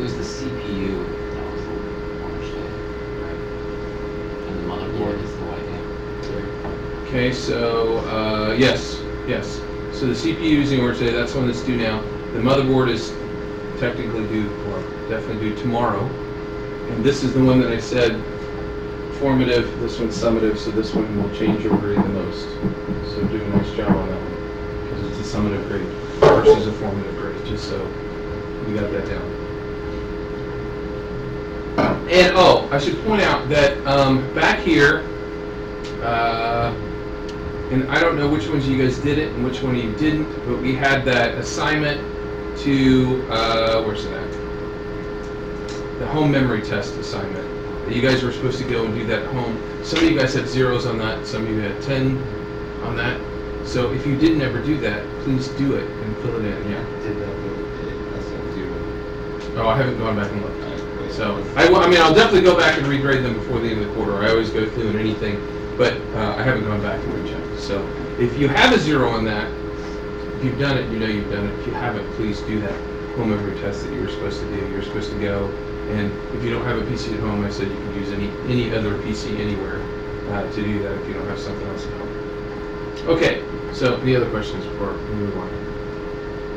It was the CPU that was the orange day, right? And the motherboard is the white day. Okay, so yes. So the CPU is the orange day. That's the one that's due now. The motherboard is technically due, or definitely due tomorrow. And this is the one that I said formative. This one's summative. So this one will change your grade the most. So do a nice job on that one because it's a summative grade versus a formative grade. Just so you got that down. And oh, I should point out that back here, and I don't know which ones you guys did it and which one you didn't, but we had that assignment to, where's it at? The home memory test assignment. That you guys were supposed to go and do that at home. Some of you guys had zeros on that, some of you had 10 on that. So if you didn't ever do that, please do it and fill it in, yeah? Did that the other day. That's not zero. Oh, I haven't gone back and looked. So, I mean, I'll definitely go back and regrade them before the end of the quarter. I always go through and anything, but I haven't gone back and rechecked. So, if you have a zero on that, if you've done it, you know you've done it. If you haven't, please do that home memory test that you were supposed to do. You're supposed to go, and if you don't have a PC at home, I said you can use any other PC anywhere to do that if you don't have something else at home. Okay, so any other questions before we move on?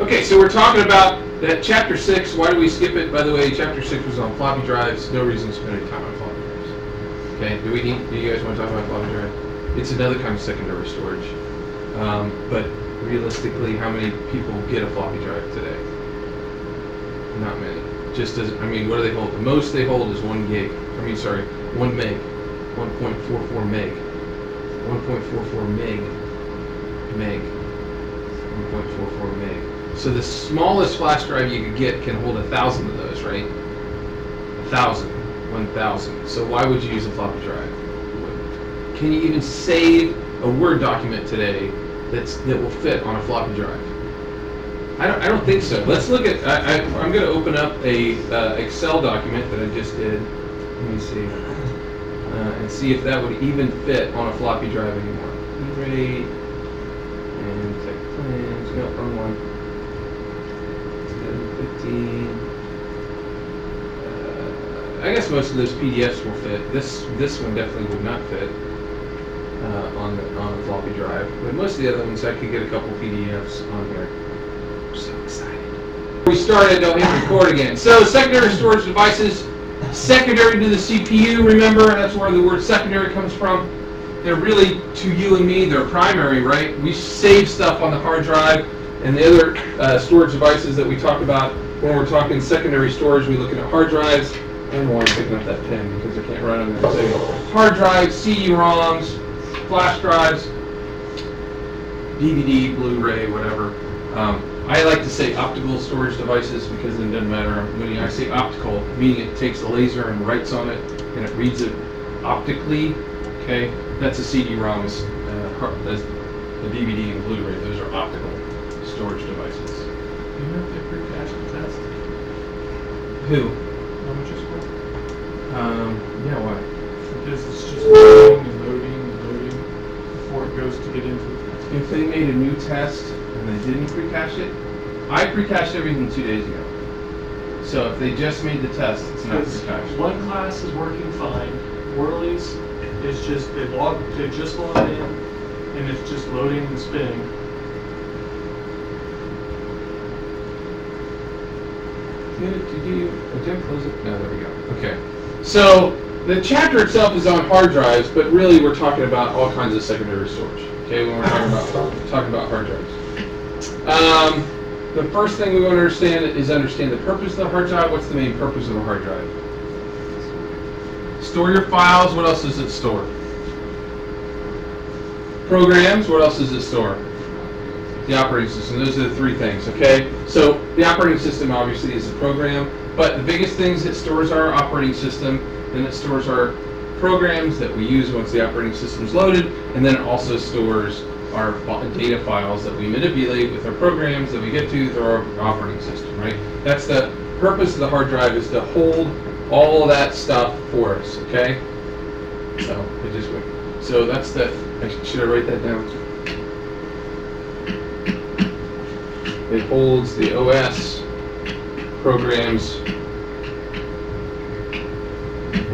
Okay, so we're talking about that chapter 6. Why do we skip it? By the way, chapter 6 was on floppy drives. No reason to spend any time on floppy drives. Okay, do you guys want to talk about floppy drive? It's another kind of secondary storage. But realistically, how many people get a floppy drive today? Not many. Just as, I mean, what do they hold? The most they hold is 1 meg. 1.44 meg. 1.44 meg. 1.44 meg. So the smallest flash drive you could get can hold 1,000 of those, right? 1,000. So why would you use a floppy drive? Can you even save a Word document today that will fit on a floppy drive? I don't think so. Let's look at. I'm going to open up a Excel document that I just did. Let me see, and see if that would even fit on a floppy drive anymore. Rate and tech plans. No, wrong one. 15. I guess most of those PDFs will fit. This one definitely would not fit on a floppy drive, but most of the other ones I could get a couple PDFs on here. I'm so excited. We started, don't hit record again. So secondary storage devices, secondary to the CPU. Remember, that's where the word secondary comes from. They're really, to you and me, they're primary, right? We save stuff on the hard drive, and the other storage devices that we talk about when we're talking secondary storage, we looking at hard drives. I don't know why I'm picking up that pen because I can't write on there. So hard drives, CD-ROMs, flash drives, DVD, Blu-ray, whatever. I like to say optical storage devices because it doesn't matter. When I say optical, meaning it takes a laser and writes on it and it reads it optically. Okay, that's a CD-ROM, the DVD and Blu-ray. Those are optical storage devices. Do you know if they pre-cache the test? Who? How much is for? Yeah, why? Because it's just loading and loading and loading before it goes to get into the test. If they made a new test and they didn't pre-cache it, I pre-cached everything 2 days ago. So if they just made the test, it's not pre-cached. One class is working fine. Worley's is just they just logged in and it's just loading and spinning. Did you close it? No, there we go. Okay. So the chapter itself is on hard drives, but really we're talking about all kinds of secondary storage. Okay, when we're talking about hard drives. The first thing we want to understand the purpose of the hard drive. What's the main purpose of a hard drive? Store your files. What else does it store? Programs. What else does it store? The operating system. Those are the three things, okay? So the operating system obviously is a program, but the biggest things it stores are our operating system, then it stores our programs that we use once the operating system is loaded, and then it also stores our data files that we manipulate with our programs that we get to through our operating system, right? That's the purpose of the hard drive, is to hold all of that stuff for us, okay? So it just went. So that's the, should I write that down? It holds the OS, programs,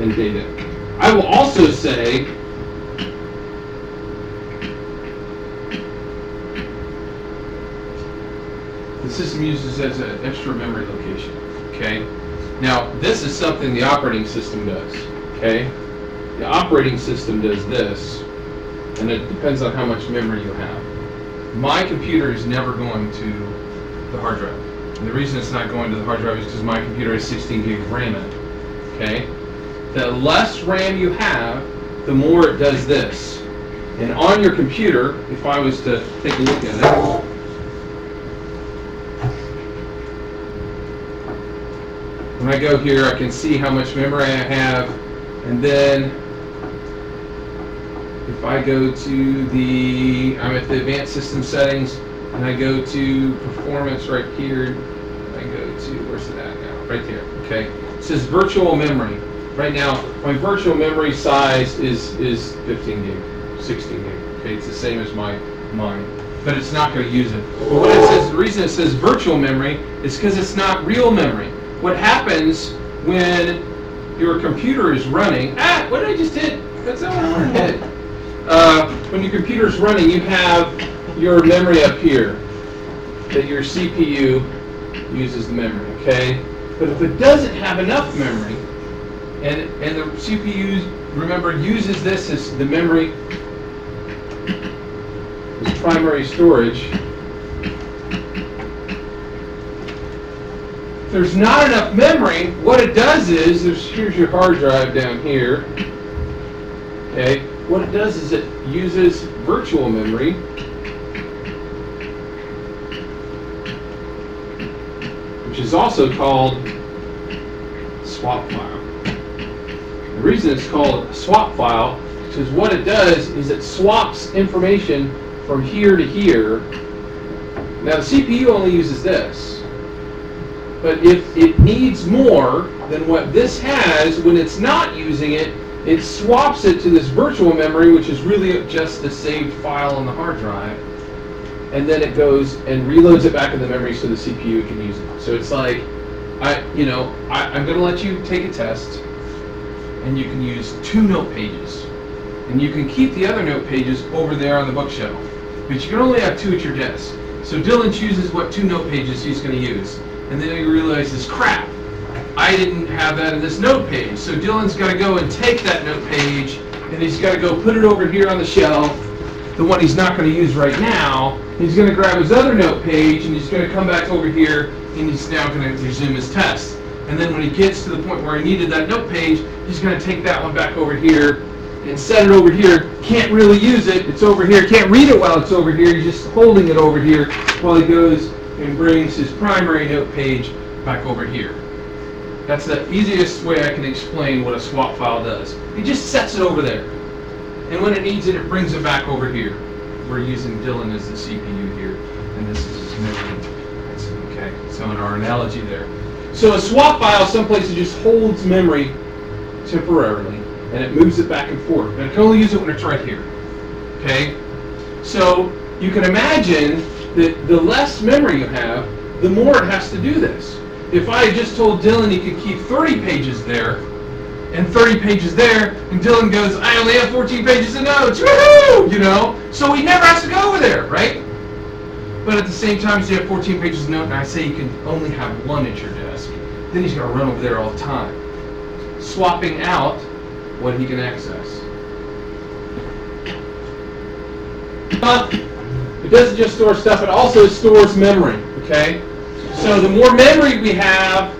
and data. I will also say the system uses as an extra memory location. Okay. Now this is something the operating system does. Okay. The operating system does this, and it depends on how much memory you have. My computer is never going to the hard drive. And the reason it's not going to the hard drive is because my computer has 16 gig of RAM in it. Okay? The less RAM you have, the more it does this. And on your computer, if I was to take a look at it, when I go here, I can see how much memory I have, and then if I go to I'm at the advanced system settings, and I go to performance right here, I go to, where's it at now? Right there, okay? It says virtual memory. Right now, my virtual memory size is 15 gig, 16 gig, okay? It's the same as mine, but it's not going to use it. But what it says, the reason it says virtual memory is because it's not real memory. What happens when your computer is running, what did I just hit? That's not what I want to hit. When your computer's running, you have your memory up here, that your CPU uses the memory, okay? But if it doesn't have enough memory, and the CPU, remember, uses this as the memory, as primary storage, if there's not enough memory, what it does is, here's your hard drive down here, okay? What it does is it uses virtual memory, which is also called swap file. The reason it's called a swap file is because what it does is it swaps information from here to here. Now the CPU only uses this, but if it needs more than what this has, when it's not using it, it swaps it to this virtual memory, which is really just the saved file on the hard drive, and then it goes and reloads it back in the memory so the CPU can use it. So it's like, I'm going to let you take a test, and you can use 2 note pages, and you can keep the other note pages over there on the bookshelf, but you can only have 2 at your desk. So Dylan chooses what 2 note pages he's going to use, and then he realizes, crap, I didn't have that in this note page. So Dylan's got to go and take that note page, and he's got to go put it over here on the shelf, the one he's not going to use right now. He's going to grab his other note page, and he's going to come back over here, and he's now going to resume his test. And then when he gets to the point where he needed that note page, he's going to take that one back over here and set it over here. Can't really use it. It's over here. Can't read it while it's over here. He's just holding it over here while he goes and brings his primary note page back over here. That's the easiest way I can explain what a swap file does. It just sets it over there. And when it needs it, it brings it back over here. We're using Dylan as the CPU here, and this is his memory. Okay, so in our analogy there. So a swap file someplace it just holds memory temporarily, and it moves it back and forth. And it can only use it when it's right here. Okay? So you can imagine that the less memory you have, the more it has to do this. If I had just told Dylan he could keep 30 pages there, and 30 pages there, and Dylan goes, I only have 14 pages of notes, woohoo! You know? So he never has to go over there, right? But at the same time, you have 14 pages of notes, and I say you can only have 1 at your desk. Then he's got to run over there all the time, swapping out what he can access. But it doesn't just store stuff, it also stores memory, okay? So the more memory we have,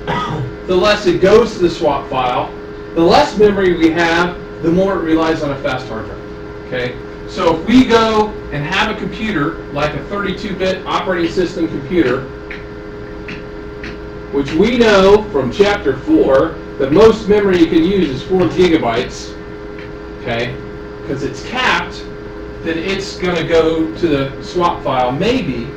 the less it goes to the swap file. The less memory we have, the more it relies on a fast hard drive. Okay? So if we go and have a computer, like a 32-bit operating system computer, which we know from Chapter 4 that most memory you can use is 4 gigabytes, okay, because it's capped, then it's going to go to the swap file maybe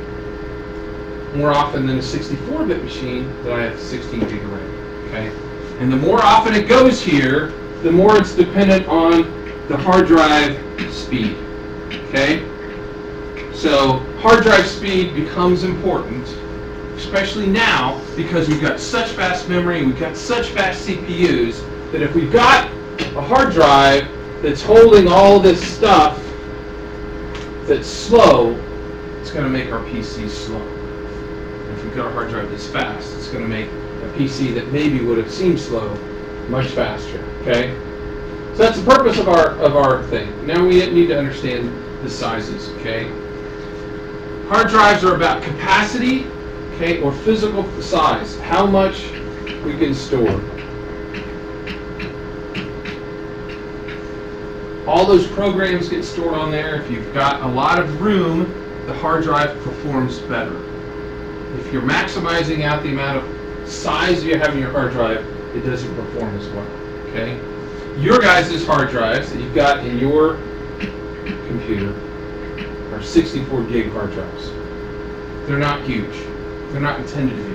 more often than a 64-bit machine that I have 16 gig of RAM, okay? And the more often it goes here, the more it's dependent on the hard drive speed, okay? So hard drive speed becomes important, especially now because we've got such fast memory, we've got such fast CPUs, that if we've got a hard drive that's holding all this stuff that's slow, it's going to make our PC slow. If we've got a hard drive that's fast, it's going to make a PC that maybe would have seemed slow much faster. Okay, so that's the purpose of our thing. Now we need to understand the sizes. Okay, hard drives are about capacity, okay, or physical size, how much we can store. All those programs get stored on there. If you've got a lot of room, the hard drive performs better. If you're maximizing out the amount of size you have in your hard drive, it doesn't perform as well. Okay? Your guys' hard drives that you've got in your computer are 64 gig hard drives. They're not huge. They're not intended to be.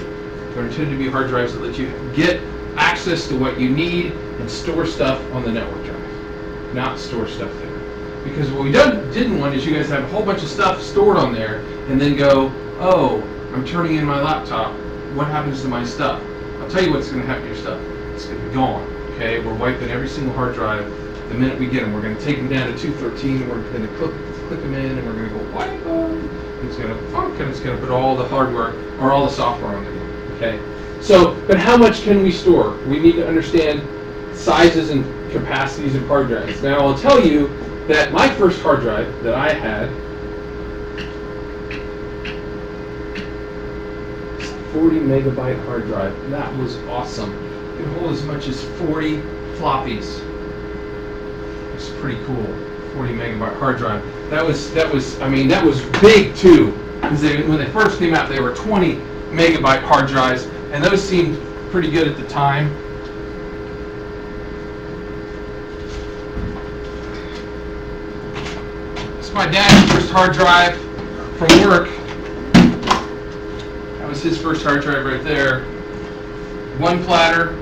They're intended to be hard drives that let you get access to what you need and store stuff on the network drive, not store stuff there. Because what we didn't want is you guys to have a whole bunch of stuff stored on there and then go, oh, I'm turning in my laptop. What happens to my stuff? I'll tell you what's going to happen to your stuff. It's going to be gone. Okay, we're wiping every single hard drive the minute we get them. We're going to take them down to 213. We're going to click them in, and we're going to go wipe them. It's going to funk, and it's going to put all the hardware or all the software on there. Okay. So, but how much can we store? We need to understand sizes and capacities of hard drives. Now, I'll tell you that my first hard drive that I had, 40 megabyte hard drive. That was awesome. It could hold as much as 40 floppies. It's pretty cool. 40 megabyte hard drive. That was big too. Because when they first came out, they were 20 megabyte hard drives, and those seemed pretty good at the time. It's my dad's first hard drive from work. That was his first hard drive right there. One platter.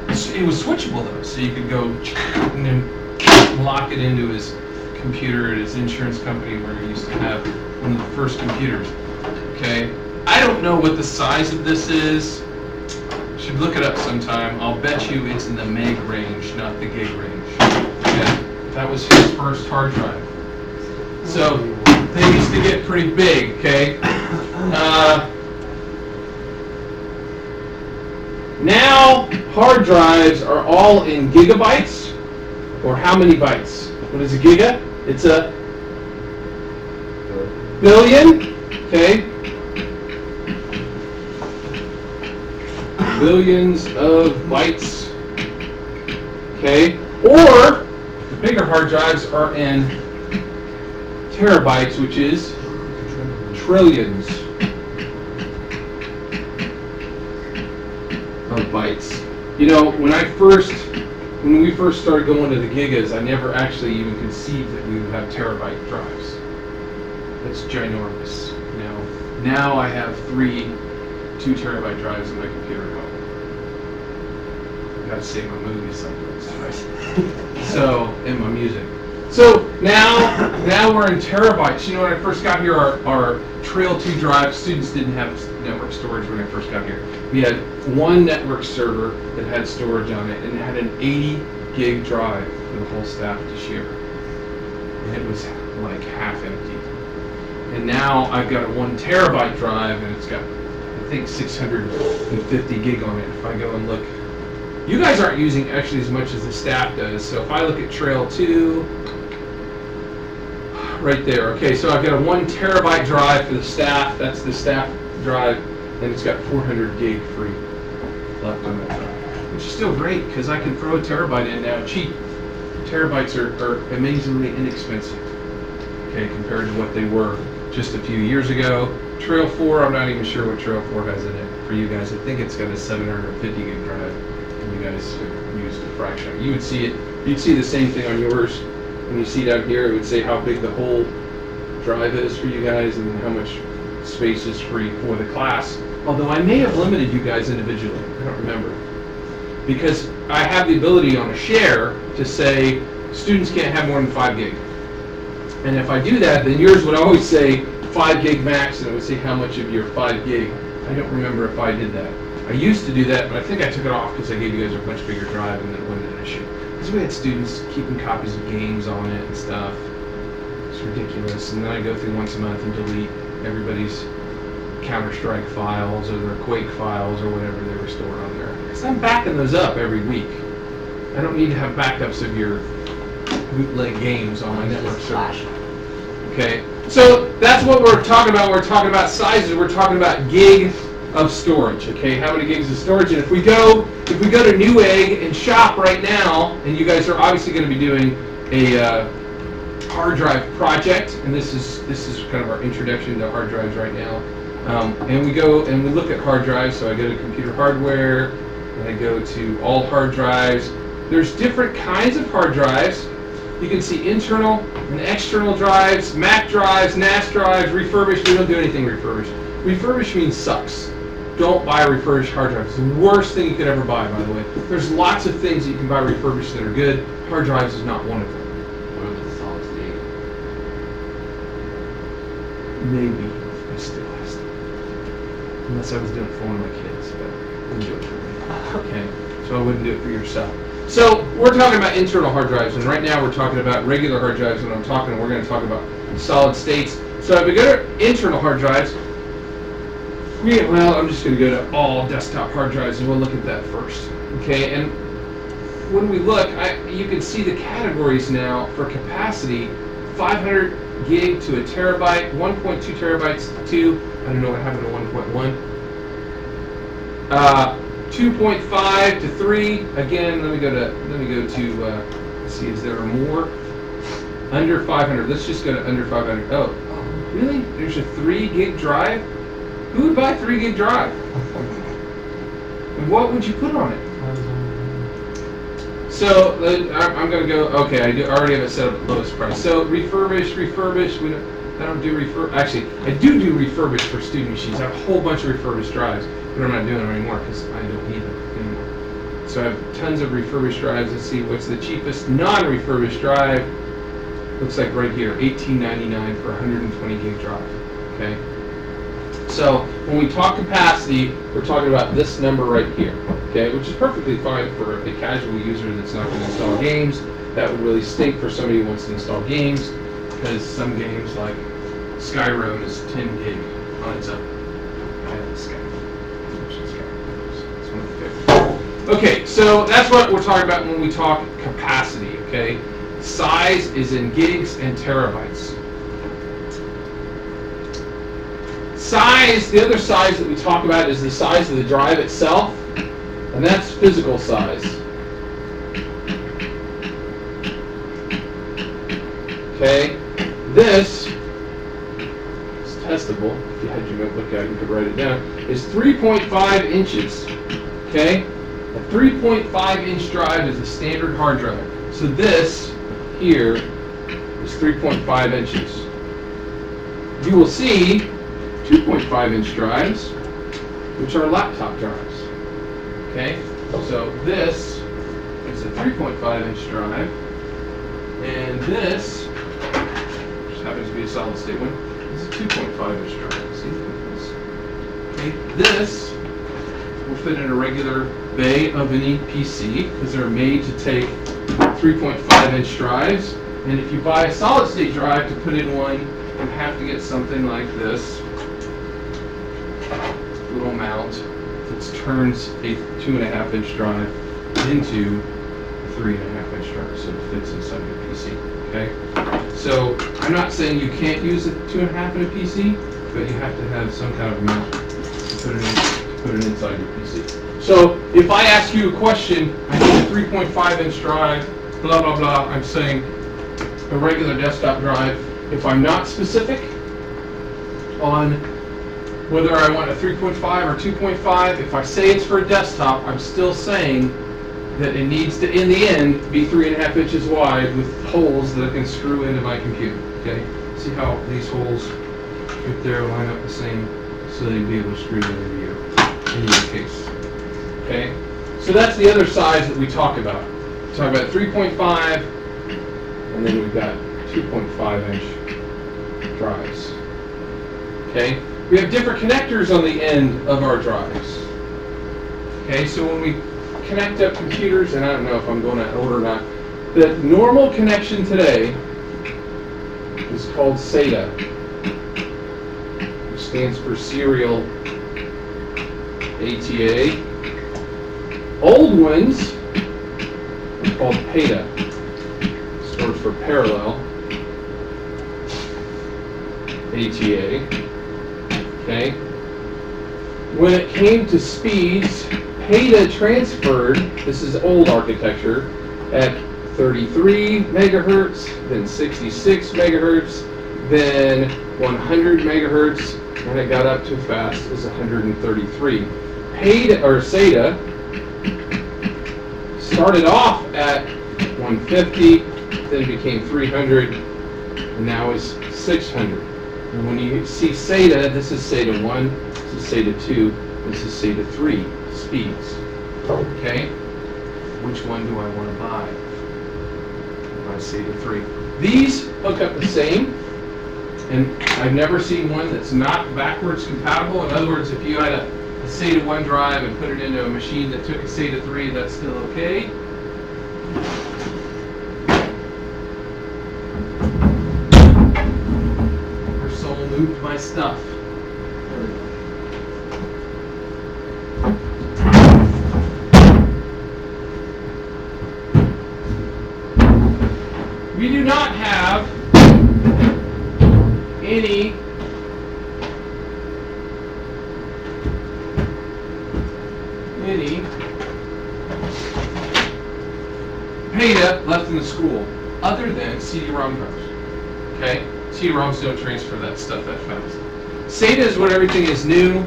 It was switchable though, so you could go and then lock it into his computer at his insurance company where he used to have one of the first computers. Okay, I don't know what the size of this is. Should look it up sometime. I'll bet you it's in the meg range, not the gig range. Okay, that was his first hard drive. So they used to get pretty big. Okay. Now hard drives are all in gigabytes, or how many bytes? What is a giga? It's a billion, okay? Billions of bytes, okay? Or the bigger hard drives are in terabytes, which is trillions of bytes. You know, when we first started going to the gigas, I never actually even conceived that we would have terabyte drives. That's ginormous. Now I have 3 2 terabyte drives in my computer at home. I've got to save my movies someplace, right? So, and my music. So now we're in terabytes. You know, when I first got here, our Trail 2 drive, students didn't have network storage when I first got here. We had one network server that had storage on it, and it had an 80 gig drive for the whole staff to share. And it was like half empty. And now I've got a 1 terabyte drive, and it's got, I think, 650 gig on it. If I go and look, you guys aren't using actually as much as the staff does. So if I look at Trail 2, right there. Okay, so I've got a 1 terabyte drive for the staff. That's the staff drive, and it's got 400 gig free left on that drive, which is still great because I can throw a terabyte in now cheap. Terabytes are amazingly inexpensive, okay, compared to what they were just a few years ago. Trail 4, I'm not even sure what Trail 4 has in it for you guys. I think it's got a 750 gig drive, and you guys have used a fraction. You'd see the same thing on yours. When you see down here, it would say how big the whole drive is for you guys and how much space is free for the class. Although I may have limited you guys individually, I don't remember. Because I have the ability on a share to say students can't have more than 5 gig. And if I do that, then yours would always say 5 gig max, and it would say how much of your 5 gig. I don't remember if I did that. I used to do that, but I think I took it off because I gave you guys a much bigger drive and then it wasn't an issue. Because we had students keeping copies of games on it and stuff. It's ridiculous. And then I go through once a month and delete everybody's Counter-Strike files or their Quake files or whatever they were stored on there. Because I'm backing those up every week. I don't need to have backups of your bootleg games on my network server. Okay, so that's what we're talking about. We're talking about sizes. We're talking about gig of storage. Okay, how many gigs of storage? And if we go to Newegg and shop right now, and you guys are obviously going to be doing a hard drive project, and this is kind of our introduction to hard drives right now. And we go and we look at hard drives. So I go to computer hardware, and I go to all hard drives. There's different kinds of hard drives. You can see internal and external drives, Mac drives, NAS drives, refurbished. We don't do anything refurbished. Refurbished means sucks. Don't buy a refurbished hard drive. It's the worst thing you could ever buy, by the way. There's lots of things that you can buy refurbished that are good. Hard drives is not one of them. What about the solid state? Maybe. I still has to. Unless I was doing it for one of my kids, but I wouldn't do it for me. Okay, so I wouldn't do it for yourself. So we're talking about internal hard drives, and right now we're talking about regular hard drives. When we're going to talk about solid states. So if we go to internal hard drives, I'm just going to go to all desktop hard drives, and we'll look at that first. Okay, and when we look, you can see the categories now for capacity: 500 gig to a terabyte, 1.2 terabytes to I don't know what happened to 1.1. 2.5 to 3. Again, let me go to let's see, is there more? Under 500. Let's just go to under 500. Oh, really? There's a 3 gig drive? Who would buy 3 gig drive? And what would you put on it? So I'm going to go. Okay, I already have it set up at lowest price. So refurbished. I don't do Actually, I do refurbished for student machines. I have a whole bunch of refurbished drives, but I'm not doing them anymore because I don't need them anymore. So I have tons of refurbished drives. Let's see what's the cheapest non-refurbished drive. Looks like right here, $18.99 for 120 gig drive. Okay. So when we talk capacity, we're talking about this number right here. Okay, which is perfectly fine for a casual user that's not going to install games. That would really stink for somebody who wants to install games, because some games like Skyrim is 10 gig on its own. I have Skyrim. It's one of the favorites. Okay, so that's what we're talking about when we talk capacity. Okay, size is in gigs and terabytes. Size, the other size that we talk about is the size of the drive itself, and that's physical size. Okay, this is testable. If you had your notebook out, you could write it down. Is 3.5 inches. Okay, a 3.5 inch drive is a standard hard drive. So this here is 3.5 inches. You will see 2.5 inch drives, which are laptop drives. Okay, so this is a 3.5 inch drive, and this, which happens to be a solid state one, is a 2.5 inch drive. See this? Okay, this will fit in a regular bay of any PC because they're made to take 3.5 inch drives. And if you buy a solid state drive to put in one, you have to get something like this little mount that turns a 2.5 inch drive into a 3.5 inch drive, so it fits inside your PC. Okay, so I'm not saying you can't use a 2.5 in a PC, but you have to have some kind of mount to put it inside your PC. So if I ask you a question, I need a 3.5 inch drive, blah blah blah. I'm saying a regular desktop drive. If I'm not specific on whether I want a 3.5 or 2.5, if I say it's for a desktop, I'm still saying that it needs to, in the end, be 3.5 inches wide with holes that I can screw into my computer. Okay, see how these holes right there line up the same, so that you'd be able to screw them into your case. Okay, so that's the other size that we talk about. We talk about 3.5, and then we've got 2.5 inch drives. Okay, we have different connectors on the end of our drives. Okay, so when we connect up computers, and I don't know if I'm going that order or not, the normal connection today is called SATA, which stands for Serial ATA. Old ones are called PATA, stands for Parallel ATA. Okay. When it came to speeds, PATA transferred, this is old architecture, at 33 megahertz, then 66 megahertz, then 100 megahertz, and it got up to fast as 133. PATA, or SATA, started off at 150, then became 300, and now is 600. And when you see SATA, this is SATA 1, this is SATA 2, this is SATA 3 speeds. Okay? Which one do I want to buy? I SATA 3. These hook up the same, and I've never seen one that's not backwards compatible. In other words, if you had a SATA 1 drive and put it into a machine that took a SATA 3, that's still okay. Or someone moved my stuff. We do not have any PATA left in the school other than CD-ROM drives. Okay? CD-ROMs don't transfer that stuff that fast. SATA is when everything is new.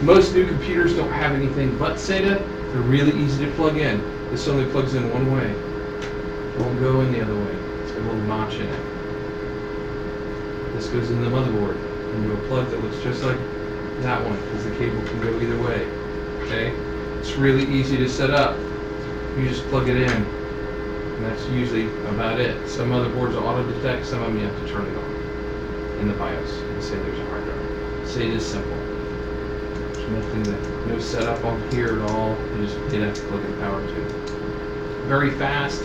Most new computers don't have anything but SATA. They're really easy to plug in. This only plugs in one way. It won't go in the other way. It's got a little notch in it. This goes in the motherboard into a plug that looks just like that one, because the cable can go either way. Okay? It's really easy to set up. You just plug it in, and that's usually about it. Some motherboards will auto-detect, some of them you have to turn it on in the BIOS and say there's a hard drive. Say it is simple. There's nothing no setup on here at all. You just have to plug in power to. Very fast.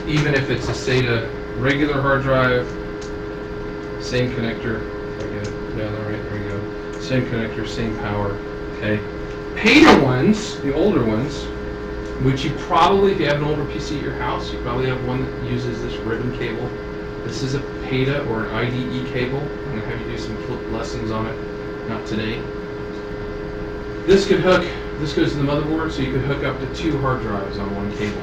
Even if it's a SATA regular hard drive, same connector. If I get it down there right, there we go. Same connector, same power. Okay. PATA ones, the older ones, which you probably, if you have an older PC at your house, you probably have one that uses this ribbon cable. This is a PATA or an IDE cable. I'm going to have you do some lessons on it. Not today. This goes to the motherboard, so you could hook up to 2 hard drives on one cable.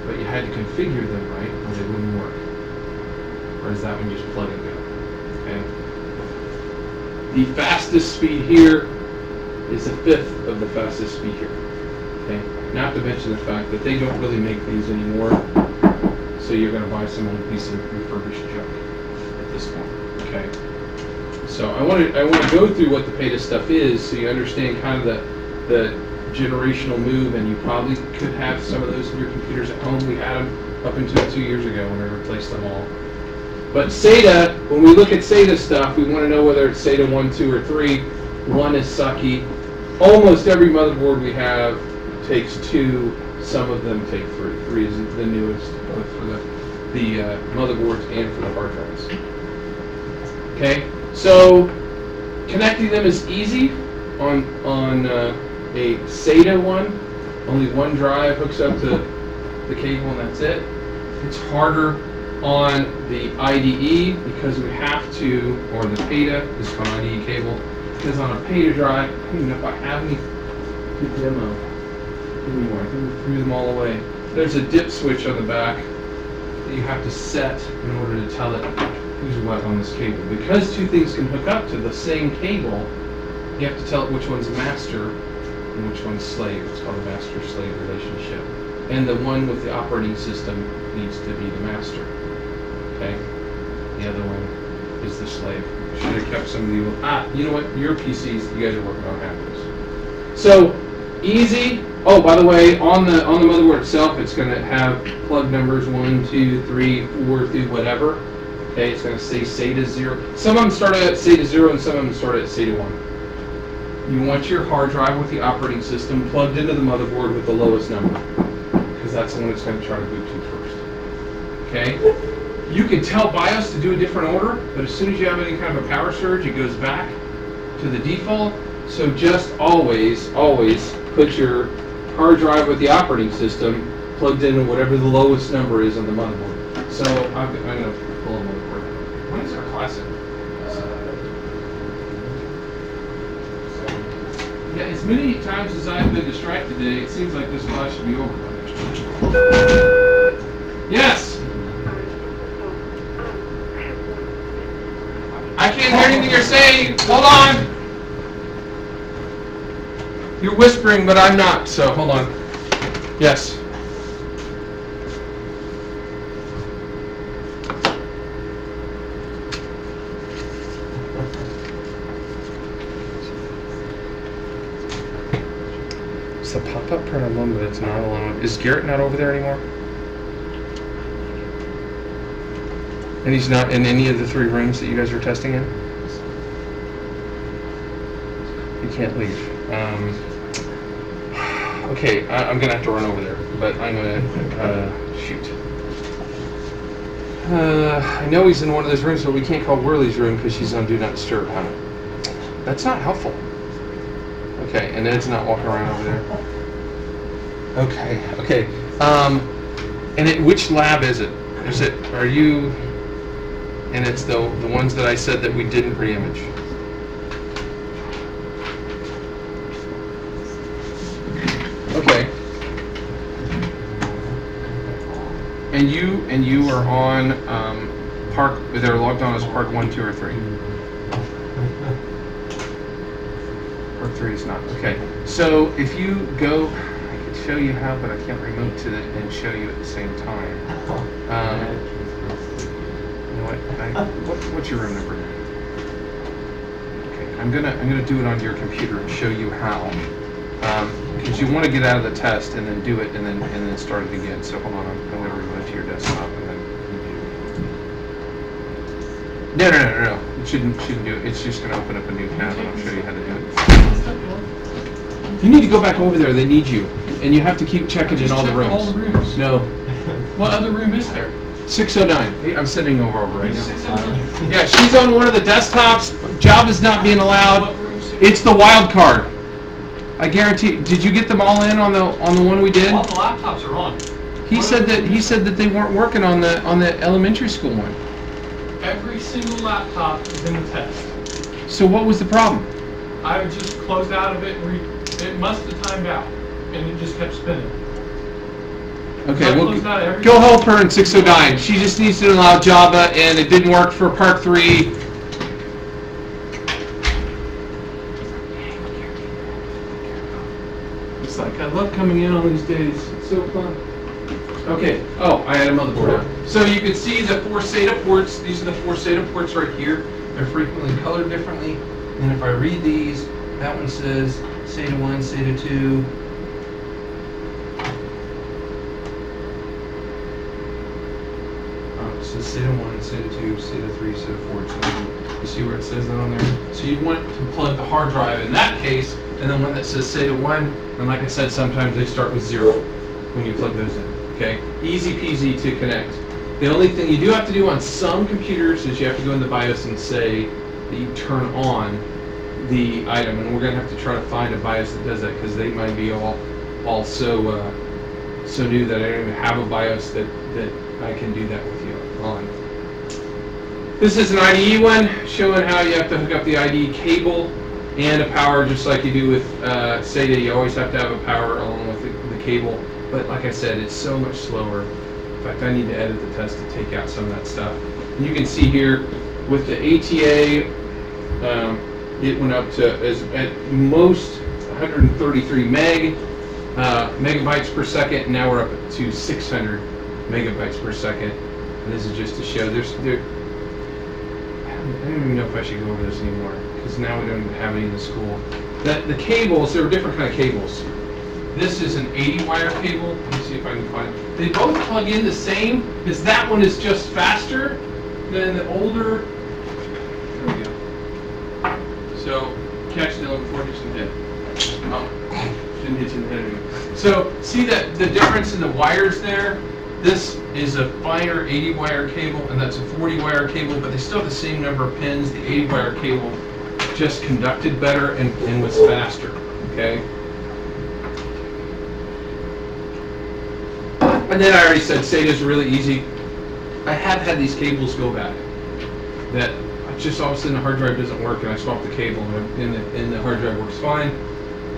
But you had to configure them right, or they wouldn't work. Whereas that one you just plug and go. Okay. The fastest speed here is a fifth of the fastest speed here. Okay. Not to mention the fact that they don't really make these anymore, so you're going to buy some old piece of refurbished junk at this point. Okay. So I want to go through what the PATA stuff is, so you understand kind of the generational move, and you probably could have some of those in your computers at home. We had them up until 2 years ago when I replaced them all. But SATA, when we look at SATA stuff, we want to know whether it's SATA 1, 2, or 3. 1 is sucky. Almost every motherboard we have takes 2. Some of them take 3. 3 is the newest, both for the motherboards and for the hard drives. Okay, so connecting them is easy on a SATA one. Only one drive hooks up to the cable and that's it. It's harder on the IDE because we have to, or the PATA is called IDE cable, because on a PATA drive, I don't even know if I have any to demo anymore. I think we threw them all away. There's a dip switch on the back that you have to set in order to tell it who's what on this cable. Because 2 things can hook up to the same cable, you have to tell it which one's master and which one's slave. It's called a master-slave relationship. And the one with the operating system needs to be the master. Okay? The other one is the slave. Should have kept some of the you know what? Your PCs, you guys are working on hackers. So, easy. Oh, by the way, on the motherboard itself, it's going to have plug numbers 1, 2, 3, 4 through whatever. Okay, it's going to say SATA 0. Some of them start at SATA 0 and some of them start at SATA 1. you want your hard drive with the operating system plugged into the motherboard with the lowest number, because that's the one it's going to try to boot to first. Okay? You can tell BIOS to do a different order, but as soon as you have any kind of a power surge, it goes back to the default. So just always put your hard drive with the operating system plugged into whatever the lowest number is on the motherboard. So I'm going to pull a motherboard. When is our class in? Yeah, as many times as I've been distracted today, it seems like this class should be over by now. Yes! I can't hear anything you're saying. Hold on! You're whispering, but I'm not, so hold on. Yes. Is the pop-up turn on, but it's not alone? Is Garrett not over there anymore? And he's not in any of the 3 rooms that you guys are testing in? He can't leave. Okay, I'm going to have to run over there, but I'm going to, shoot. I know he's in one of those rooms, but we can't call Whirly's room because she's on Do Not Disturb, huh? That's not helpful. Okay, and Ed's not walking around over there. Okay. And which lab is it? Are you, and it's the ones that I said that we didn't re-image. Okay. And you are on Park. They're logged on as Park 1, 2, or 3. Park 3 is not. Okay. So if you go, I could show you how, but I can't remote to it and show you at the same time. You know what? What's your room number? Okay. I'm gonna do it on your computer and show you how. Because you want to get out of the test and then do it and then start it again. So hold on, I'm going to remote to your desktop and then. No. It shouldn't do it. It's just going to open up a new tab and I'll show you how to do it. You need to go back over there. They need you, and you have to keep checking in all the rooms. All the rooms. No. What other room is there? 609. Hey, I'm sending over right now. 609. Yeah, she's on one of the desktops. Java's not being allowed. What room? It's the wild card. I guarantee. Did you get them all in on the one we did? All the laptops are on. He said that they weren't working on the elementary school one. Every single laptop is in the test. So what was the problem? I just closed out of it and it must have timed out, and it just kept spinning. Okay, I well, closed out every go help her in 609. She just needs to allow Java, and it didn't work for Part 3. It's like I love coming in on these days. It's so fun. Okay. Oh, I had a motherboard out. So you can see the 4 SATA ports. These are the 4 SATA ports right here. They're frequently colored differently. And if I read these, that one says SATA 1, SATA 2. Oh, it says SATA 1, SATA 2, SATA 3, SATA 4. So you see where it says that on there? So you want to plug the hard drive in that case, and then one that says SATA 1. And like I said, sometimes they start with 0 when you plug those in. Okay, easy peasy to connect. The only thing you do have to do on some computers is you have to go in the BIOS and say that you turn on the item, and we're going to have to try to find a BIOS that does that because they might be all so new that I don't even have a BIOS that I can do that with you on. This is an IDE one showing how you have to hook up the IDE cable and a power, just like you do with SATA. You always have to have a power along with the cable. But like I said, it's so much slower. In fact, I need to edit the test to take out some of that stuff. And you can see here with the ATA, it went up to at most 133 megabytes per second. And now we're up to 600 megabytes per second. And this is just to show I don't even know if I should go over this anymore because now we don't have any in the school. The cables, there were different kind of cables. This is an 80 wire cable. Let me see if I can find it. They both plug in the same, because that one is just faster than the older. There we go. So, catch Dylan before might be some hit. Oh, didn't hit you in the head anyway. So, see that the difference in the wires there? This is a finer 80 wire cable, and that's a 40 wire cable, but they still have the same number of pins. The 80 wire cable just conducted better and was faster, okay? And then I already said SATA's really easy. I have had these cables go bad. That just all of a sudden the hard drive doesn't work, and I swap the cable, and the hard drive works fine.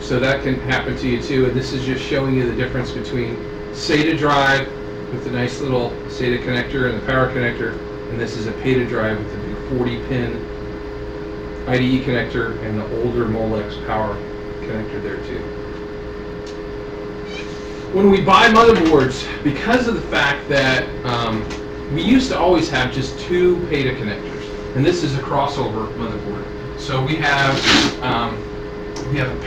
So that can happen to you too. And this is just showing you the difference between SATA drive with the nice little SATA connector and the power connector, and this is a PATA drive with the big 40-pin IDE connector and the older Molex power connector there too. When we buy motherboards, because of the fact that we used to always have just 2 PATA connectors, and this is a crossover motherboard. So we have a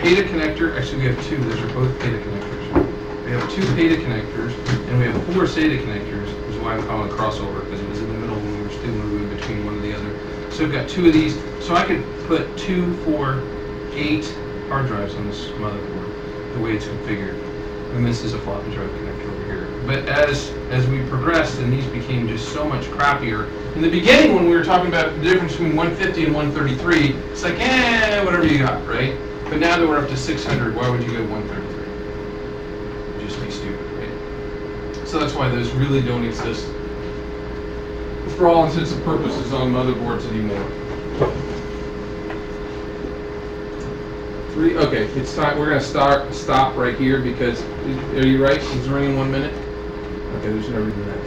PATA connector. Actually, we have 2. Those are both PATA connectors. We have 2 PATA connectors, and we have 4 SATA connectors, which is why I'm calling it crossover, because it was in the middle when we were still moving between one or the other. So we've got 2 of these. So I could put 2, 4, 8 hard drives on this motherboard, the way it's configured. And this is a floppy drive connector over here. But as we progressed and these became just so much crappier, in the beginning when we were talking about the difference between 150 and 133, it's like, whatever you got, right? But now that we're up to 600, why would you go 133? Just be stupid, right? So that's why those really don't exist, for all intents and purposes, on motherboards anymore. Okay, it's time. We're gonna stop right here because, are you right? It's running 1 minute. Okay, there's no reason that.